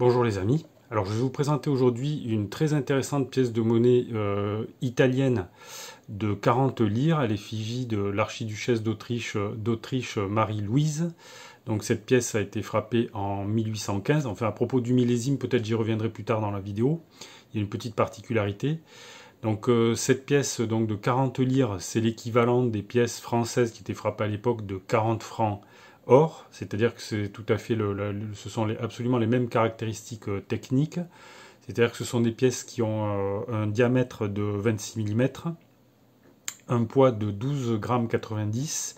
Bonjour les amis, alors je vais vous présenter aujourd'hui une très intéressante pièce de monnaie italienne de 40 lire à l'effigie de l'archiduchesse d'Autriche Marie-Louise. Donc cette pièce a été frappée en 1815, enfin à propos du millésime peut-être j'y reviendrai plus tard dans la vidéo, il y a une petite particularité. Donc cette pièce donc, de 40 lire, c'est l'équivalent des pièces françaises qui étaient frappées à l'époque de 40 francs or, c'est-à-dire que c'est tout à fait ce sont absolument les mêmes caractéristiques techniques, c'est-à-dire que ce sont des pièces qui ont un diamètre de 26 mm, un poids de 12,90 g,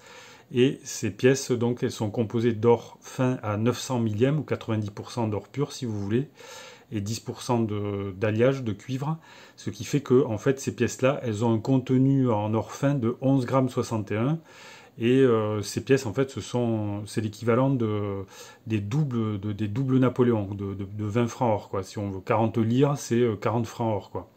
et ces pièces donc elles sont composées d'or fin à 900 millième ou 90% d'or pur si vous voulez, et 10% d'alliage de cuivre, ce qui fait que en fait ces pièces-là, elles ont un contenu en or fin de 11,61 g. Et ces pièces, en fait, c'est l'équivalent des doubles Napoléon, de 20 francs or, quoi. Si on veut 40 lire, c'est 40 francs or, quoi.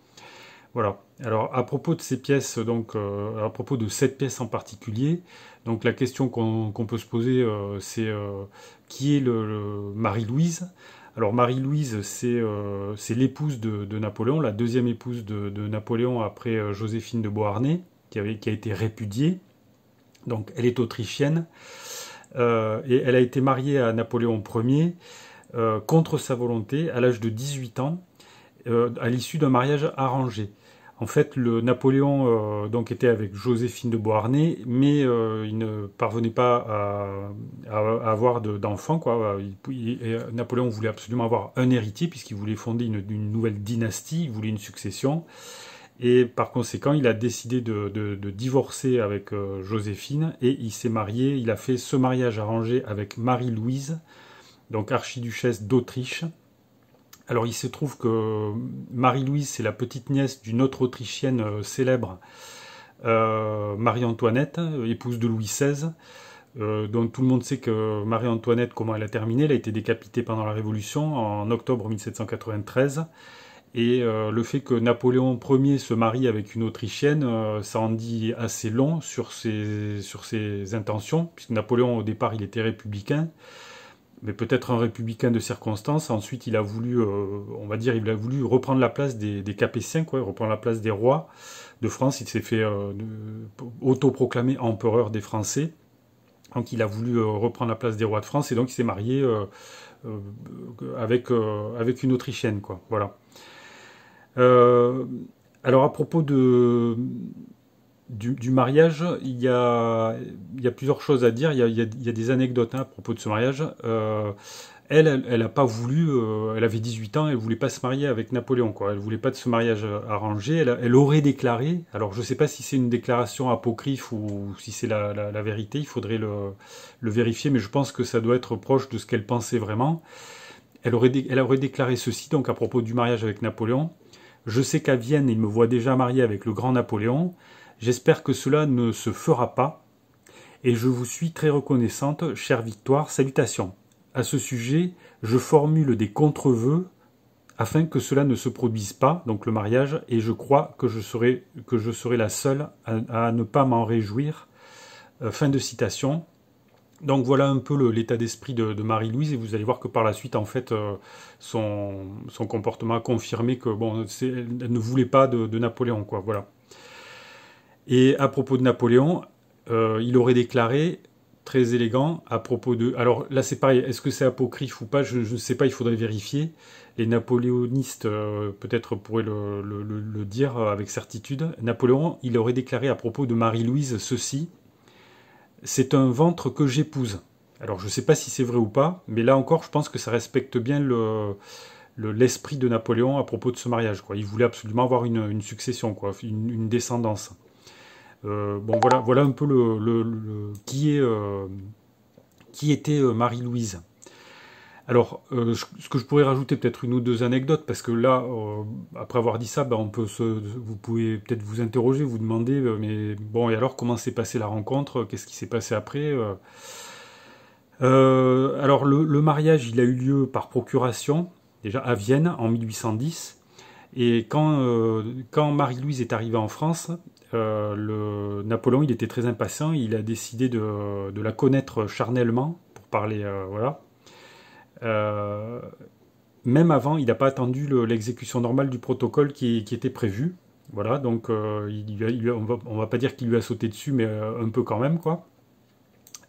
Voilà. Alors, à propos de ces pièces, donc, à propos de cette pièce en particulier, donc la question qu'on peut se poser, c'est qui est le Marie-Louise? Alors, Marie-Louise, c'est l'épouse de Napoléon, la deuxième épouse de Napoléon après Joséphine de Beauharnais, qui a été répudiée. Donc elle est autrichienne et elle a été mariée à Napoléon Ier contre sa volonté à l'âge de 18 ans à l'issue d'un mariage arrangé. En fait, le Napoléon donc était avec Joséphine de Beauharnais, mais il ne parvenait pas à avoir d'enfants, quoi. Napoléon voulait absolument avoir un héritier puisqu'il voulait fonder une nouvelle dynastie, il voulait une succession. Et par conséquent, il a décidé de divorcer avec Joséphine et il s'est marié, il a fait ce mariage arrangé avec Marie-Louise, donc archiduchesse d'Autriche. Alors il se trouve que Marie-Louise, c'est la petite nièce d'une autre autrichienne célèbre, Marie-Antoinette, épouse de Louis XVI. Donc tout le monde sait que Marie-Antoinette, comment elle a terminé, elle a été décapitée pendant la Révolution en octobre 1793. Et le fait que Napoléon Ier se marie avec une Autrichienne, ça en dit assez long sur ses intentions, puisque Napoléon au départ il était républicain, mais peut-être un républicain de circonstance. Ensuite il a voulu, on va dire, il a voulu reprendre la place des Capétiens, quoi, reprendre la place des rois de France. Il s'est fait autoproclamer empereur des Français, donc il a voulu reprendre la place des rois de France, et donc il s'est marié avec une Autrichienne, quoi, voilà. Alors à propos du mariage, il y a plusieurs choses à dire, il y a des anecdotes à propos de ce mariage. Elle n'a pas voulu, elle avait 18 ans, elle voulait pas se marier avec Napoléon, quoi. Elle voulait pas de ce mariage arrangé. Elle aurait déclaré, alors je sais pas si c'est une déclaration apocryphe ou si c'est la vérité, il faudrait le vérifier, mais je pense que ça doit être proche de ce qu'elle pensait vraiment. Elle aurait déclaré ceci, donc à propos du mariage avec Napoléon. Je sais qu'à Vienne, il me voit déjà marié avec le grand Napoléon. J'espère que cela ne se fera pas. Et je vous suis très reconnaissante, chère Victoire, salutations. À ce sujet, je formule des contre-vœux afin que cela ne se produise pas, donc le mariage, et je crois que je serai la seule à ne pas m'en réjouir. Fin de citation. Donc voilà un peu l'état d'esprit de Marie-Louise, et vous allez voir que par la suite, en fait, son comportement a confirmé que bon, elle ne voulait pas de Napoléon, quoi, voilà. Et à propos de Napoléon, il aurait déclaré, très élégant, à propos de... Alors là c'est pareil, est-ce que c'est apocryphe ou pas, je ne sais pas, il faudrait vérifier. Les napoléonistes peut-être pourraient le dire avec certitude. Napoléon, il aurait déclaré à propos de Marie-Louise ceci: c'est un ventre que j'épouse. Alors je ne sais pas si c'est vrai ou pas, mais là encore je pense que ça respecte bien l'esprit de Napoléon à propos de ce mariage, quoi. Il voulait absolument avoir une succession, quoi, une descendance. Bon voilà un peu qui était Marie-Louise. Alors, ce que je pourrais rajouter, peut-être une ou deux anecdotes, parce que là, après avoir dit ça, ben, vous pouvez peut-être vous interroger, vous demander, mais bon, et alors, comment s'est passée la rencontre? Qu'est-ce qui s'est passé après? Alors, le mariage, il a eu lieu par procuration, déjà à Vienne, en 1810, et quand Marie-Louise est arrivée en France, Napoléon, il était très impatient, il a décidé de la connaître charnellement, pour parler, voilà. même avant, il n'a pas attendu l'exécution normale du protocole qui était prévu. Voilà, donc on va pas dire qu'il lui a sauté dessus, mais un peu quand même, quoi.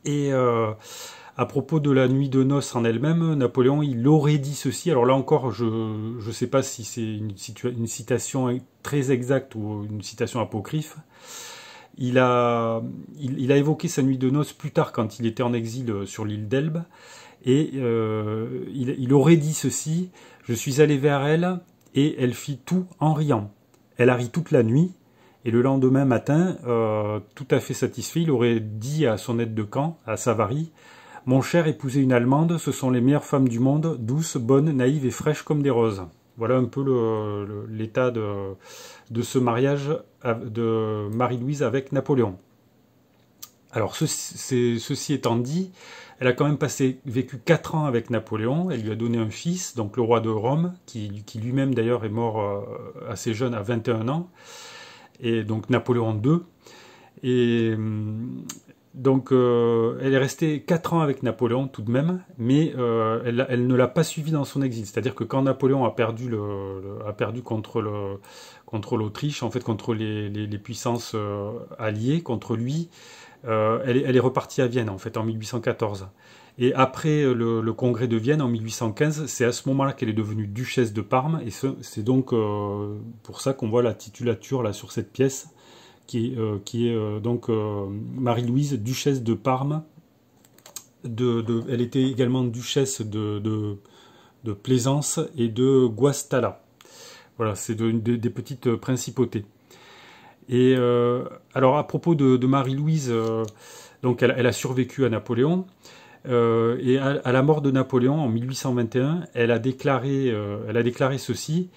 Et à propos de la nuit de noces en elle-même, Napoléon, il aurait dit ceci. Alors là encore, je ne sais pas si c'est une citation très exacte ou une citation apocryphe. Il a évoqué sa nuit de noces plus tard quand il était en exil sur l'île d'Elbe. Et il aurait dit ceci: je suis allé vers elle et elle fit tout en riant. Elle a ri toute la nuit. Et le lendemain matin, tout à fait satisfait, il aurait dit à son aide de camp, à Savary: mon cher, épouser une Allemande, ce sont les meilleures femmes du monde, douces, bonnes, naïves et fraîches comme des roses. Voilà un peu l'état de ce mariage de Marie-Louise avec Napoléon. Alors, ceci étant dit, elle a quand même vécu 4 ans avec Napoléon. Elle lui a donné un fils, donc le roi de Rome, qui lui-même d'ailleurs est mort assez jeune, à 21 ans. Et donc Napoléon II. Et donc elle est restée 4 ans avec Napoléon tout de même, mais elle ne l'a pas suivi dans son exil. C'est-à-dire que quand Napoléon a perdu contre l'Autriche, en fait contre les puissances alliées contre lui, elle est repartie à Vienne en fait en 1814. Et après le congrès de Vienne en 1815, c'est à ce moment-là qu'elle est devenue duchesse de Parme, et c'est donc pour ça qu'on voit la titulature là sur cette pièce, qui est donc Marie-Louise, duchesse de Parme. Elle était également duchesse de Plaisance et de Guastalla. Voilà, c'est des petites principautés. Et alors à propos de Marie-Louise, donc elle a survécu à Napoléon. Et à la mort de Napoléon en 1821, elle a déclaré ceci: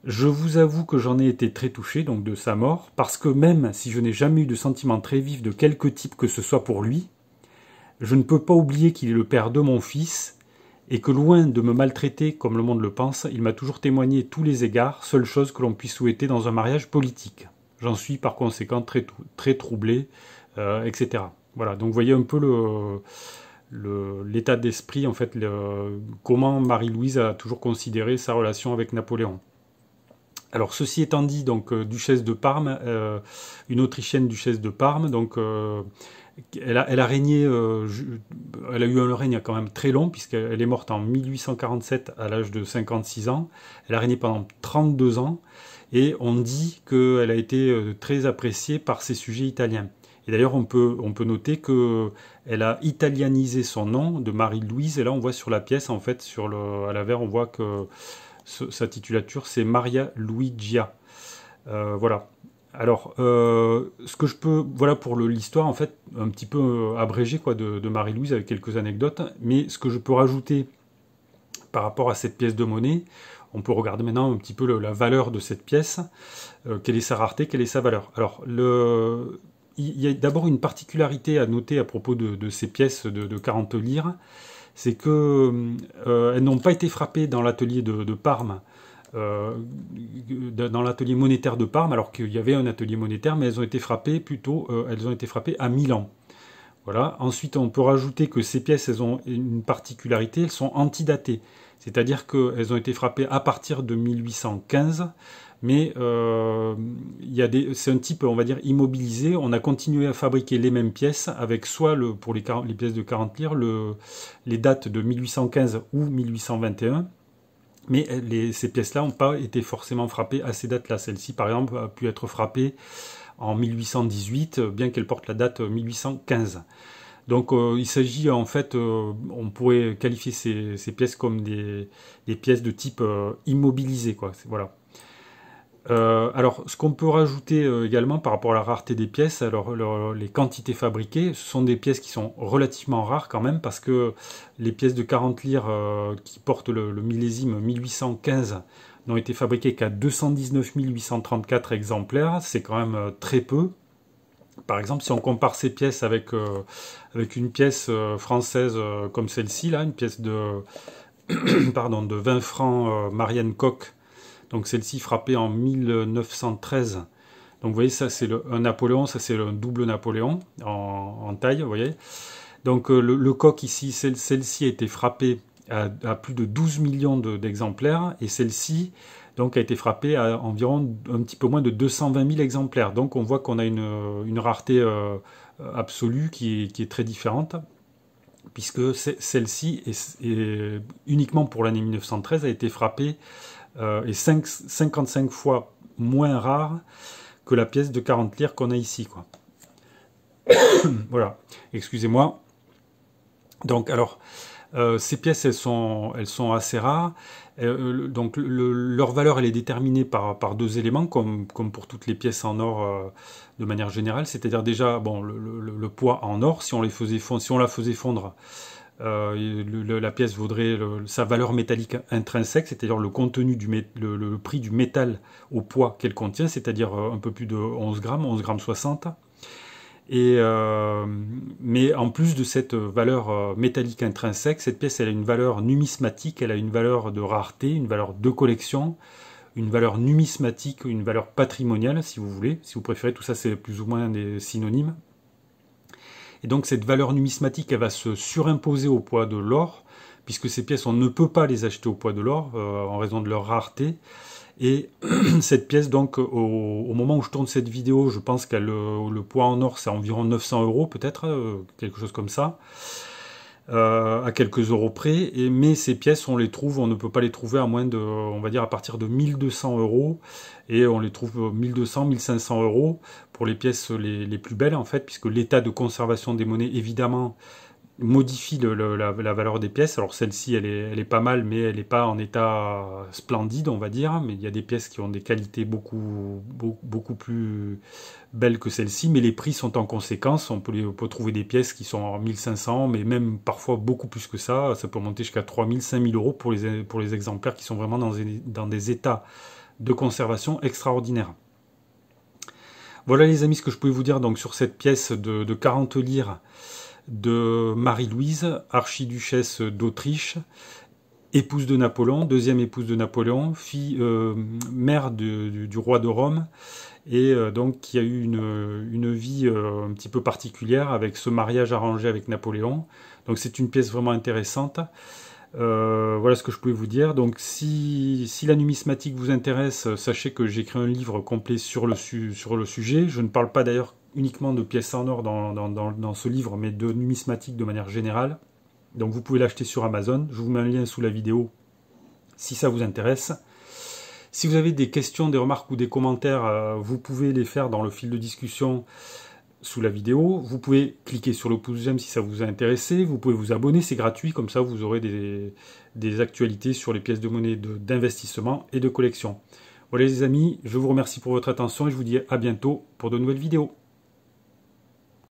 je vous avoue que j'en ai été très touché, donc de sa mort, parce que même si je n'ai jamais eu de sentiment très vif de quelque type que ce soit pour lui, je ne peux pas oublier qu'il est le père de mon fils, et que loin de me maltraiter comme le monde le pense, il m'a toujours témoigné tous les égards, seule chose que l'on puisse souhaiter dans un mariage politique. J'en suis par conséquent très, très troublé, etc. Voilà, donc vous voyez un peu l'état d'esprit, en fait, comment Marie-Louise a toujours considéré sa relation avec Napoléon. Alors ceci étant dit, donc duchesse de Parme, une Autrichienne duchesse de Parme, donc elle a régné, elle a eu un règne quand même très long, puisqu'elle est morte en 1847 à l'âge de 56 ans. Elle a régné pendant 32 ans, et on dit qu'elle a été très appréciée par ses sujets italiens. Et d'ailleurs, on peut noter qu'elle a italianisé son nom de Marie-Louise, et là on voit sur la pièce, en fait, à l'avers, on voit que sa titulature, c'est Maria Luigia. Voilà. Alors, ce que je peux, voilà pour l'histoire, en fait, un petit peu abrégée quoi, de Marie-Louise, avec quelques anecdotes, mais ce que je peux rajouter par rapport à cette pièce de monnaie, on peut regarder maintenant un petit peu la valeur de cette pièce, quelle est sa rareté, quelle est sa valeur. Alors, il y a d'abord une particularité à noter à propos de ces pièces de 40 lire, c'est qu'elles n'ont pas été frappées dans l'atelier de Parme, dans l'atelier monétaire de Parme, alors qu'il y avait un atelier monétaire, mais elles ont été frappées à Milan. Voilà. Ensuite, on peut rajouter que ces pièces, elles ont une particularité, elles sont antidatées, c'est-à-dire qu'elles ont été frappées à partir de 1815. Mais c'est un type, on va dire, immobilisé. On a continué à fabriquer les mêmes pièces avec soit, pour les pièces de 40 lire, les dates de 1815 ou 1821. Mais ces pièces-là n'ont pas été forcément frappées à ces dates-là. Celle-ci, par exemple, a pu être frappée en 1818, bien qu'elle porte la date 1815. Donc il s'agit en fait, on pourrait qualifier ces pièces comme des pièces de type immobilisé, quoi. Voilà. Alors, ce qu'on peut rajouter également par rapport à la rareté des pièces, alors les quantités fabriquées, ce sont des pièces qui sont relativement rares quand même, parce que les pièces de 40 lire qui portent le millésime 1815 n'ont été fabriquées qu'à 219 834 exemplaires, c'est quand même très peu. Par exemple, si on compare ces pièces avec une pièce française comme celle-ci, là, une pièce de 20 francs Marianne Koch, donc celle-ci frappée en 1913. Donc vous voyez, ça c'est un Napoléon, ça c'est un double Napoléon en taille, vous voyez. Donc le coq ici, celle-ci a été frappée à plus de 12 millions d'exemplaires, et celle-ci donc a été frappée à environ un petit peu moins de 220 000 exemplaires. Donc on voit qu'on a une rareté absolue qui est très différente, puisque celle-ci est uniquement pour l'année 1913 a été frappée et 55 fois moins rare que la pièce de 40 lires qu'on a ici, quoi. Voilà, excusez-moi. Donc alors, ces pièces, elles sont assez rares. Donc leur valeur, elle est déterminée par deux éléments, comme pour toutes les pièces en or de manière générale. C'est-à-dire déjà, bon, le poids en or, si on la faisait fondre, la pièce vaudrait sa valeur métallique intrinsèque, c'est-à-dire le contenu le prix du métal au poids qu'elle contient, c'est-à-dire un peu plus de 11 grammes 60. Mais en plus de cette valeur métallique intrinsèque, cette pièce elle a une valeur numismatique, elle a une valeur de rareté, une valeur de collection, une valeur numismatique, une valeur patrimoniale, si vous voulez, si vous préférez, tout ça c'est plus ou moins des synonymes. Et donc cette valeur numismatique, elle va se surimposer au poids de l'or, puisque ces pièces, on ne peut pas les acheter au poids de l'or, en raison de leur rareté. Et cette pièce, donc, au moment où je tourne cette vidéo, je pense que le poids en or, c'est environ 900 € peut-être, quelque chose comme ça, à quelques euros près. Mais ces pièces, on ne peut pas les trouver à moins de, on va dire, à partir de 1200 €. Et on les trouve 1200, 1500 € pour les pièces les plus belles, en fait, puisque l'état de conservation des monnaies, évidemment, modifie la valeur des pièces. Alors celle-ci, elle est pas mal, mais elle n'est pas en état splendide, on va dire. Mais il y a des pièces qui ont des qualités beaucoup plus belles que celle-ci. Mais les prix sont en conséquence. On peut trouver des pièces qui sont en 1500, mais même parfois beaucoup plus que ça. Ça peut monter jusqu'à 3000, 5000 € pour les exemplaires qui sont vraiment dans des états de conservation extraordinaires. Voilà les amis ce que je pouvais vous dire donc sur cette pièce de 40 lires de Marie-Louise, archiduchesse d'Autriche, épouse de Napoléon, deuxième épouse de Napoléon, mère du roi de Rome, et donc qui a eu une vie un petit peu particulière avec ce mariage arrangé avec Napoléon. Donc c'est une pièce vraiment intéressante. Voilà ce que je pouvais vous dire. Donc si la numismatique vous intéresse, sachez que j'ai écrit un livre complet sur le sujet. Je ne parle pas d'ailleurs uniquement de pièces en or dans ce livre, mais de numismatique de manière générale. Donc vous pouvez l'acheter sur Amazon. Je vous mets un lien sous la vidéo si ça vous intéresse. Si vous avez des questions, des remarques ou des commentaires, vous pouvez les faire dans le fil de discussion sous la vidéo. Vous pouvez cliquer sur le pouce j'aime si ça vous a intéressé. Vous pouvez vous abonner, c'est gratuit. Comme ça, vous aurez des actualités sur les pièces de monnaie d'investissement et de collection. Voilà les amis, je vous remercie pour votre attention et je vous dis à bientôt pour de nouvelles vidéos.